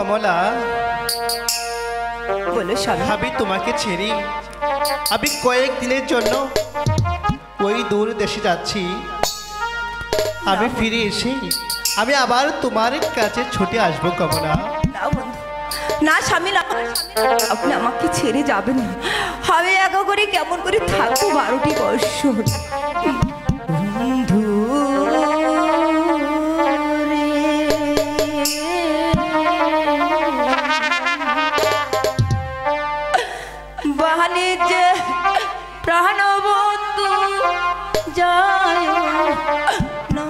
কমলা, বলো স্বামী। আমি তোমাকে ছেড়ে আমি কয়েকদিনের জন্য ওই দূর দেশে যাচ্ছি। আমি ফিরে এসে আমি আবার তোমার কাছে ছুটে আসবো কমলা। না বন্ধু, না স্বামী, না, আপনি আমাকে ছেড়ে যাবেন না। আমি একা করে কেমন করে থাকবো 12টি বৎসর। বন্ধু বাহানে যে প্রাণ বন্ধু যায় না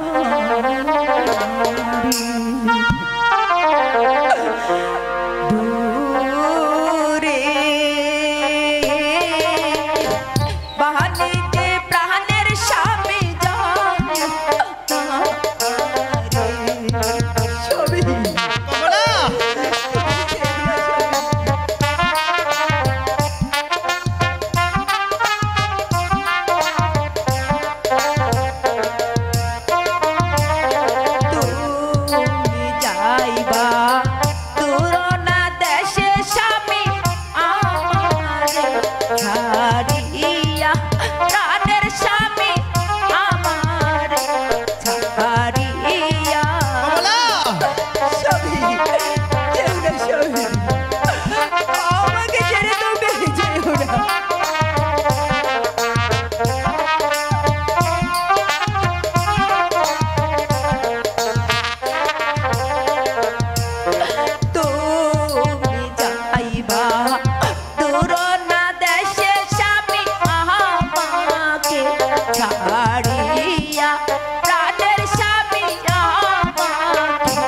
দূরে, বাহানে যে প্রাণের স্বামী যায় না রে। কমলা, তুমি যাইবা দূর না দেশে স্বামী আমার ছাড়িয়া, প্রাণের স্বামী আমার ছাড়িয়া। কমলা, স্বামী, যেও না স্বামী, আমাকে ছেড়ে তুমি যেও না। তুমি যাইবা দূর না দেশে স্বামী আমাকে ছাড়িয়া, প্রাণের স্বামী আমাকে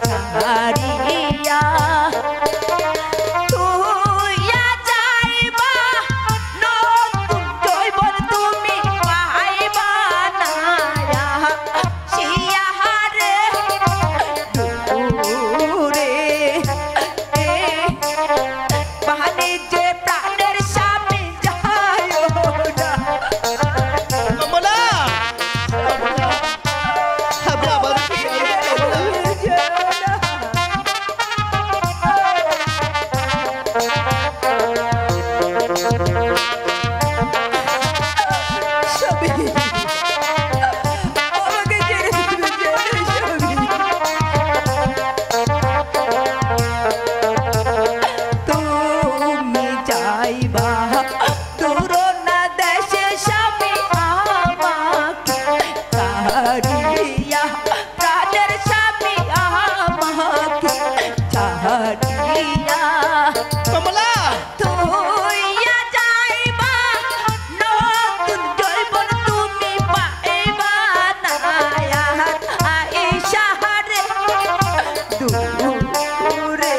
ছাড়িয়া। তুইয়া যাইবা নতুন জৈবন তুমি পাইবা না শিয়াহারে দূরে, বাহানে যে প্রাণের স্বামী যায় না। কমলা, আমি আবার ফিরে আসবো, কমলা। স্বামী, আমাকে ছেড়ে তুমি যেও না স্বামী। তুমি যাইবা দূর না দেশে স্বামী আমাকে ছাড়িয়া, প্রাণের স্বামী আমাকে ছাড়িয়া। কমলা, তুইয়া যাইবা নতুন জৈবন তুমি পাইবা না আইসাহারে দূরে,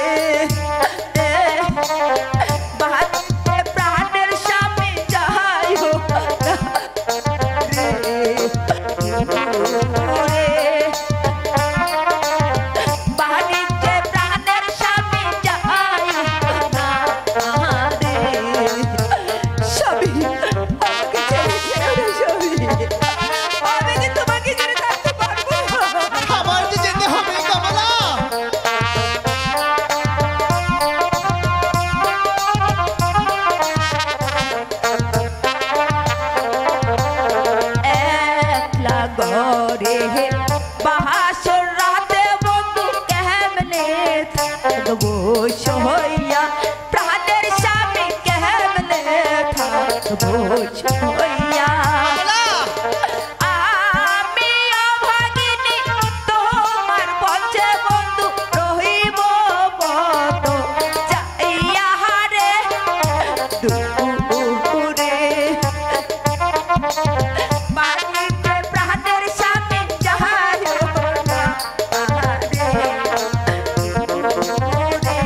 বাহানে প্রাণের স্বামী যায় না রে দূরে, বাহানে যে প্রাণের স্বামী যায় না রে। স্বামী, আমাকে ছেড়ে যেও না স্বামী, আমি কি তোমাকে ছেড়ে থাকতে পারবো না। আমার যে যেতে হবে কমলা। একলা ঘরে বাহাসর রাতে বন্ধু কেমনে থাকবো সইয়া, প্রাণের স্বামী কেমনে থাকবো সইয়া। আমি অভাগিনী তোমার পথে বন্ধু রহিব বড় যাইয়া হারে দূরে, বাড়িতে প্রাণের স্বামী যায় না রে দূরে,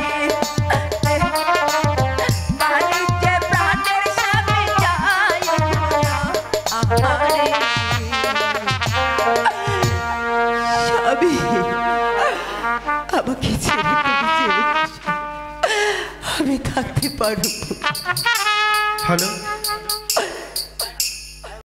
বাড়িতে প্রাণের স্বামী যায় না রে। স্বামী, আমাকে ছেড়ে তুমি যেও না। আমি থাকতে পারবো। হ্যালো,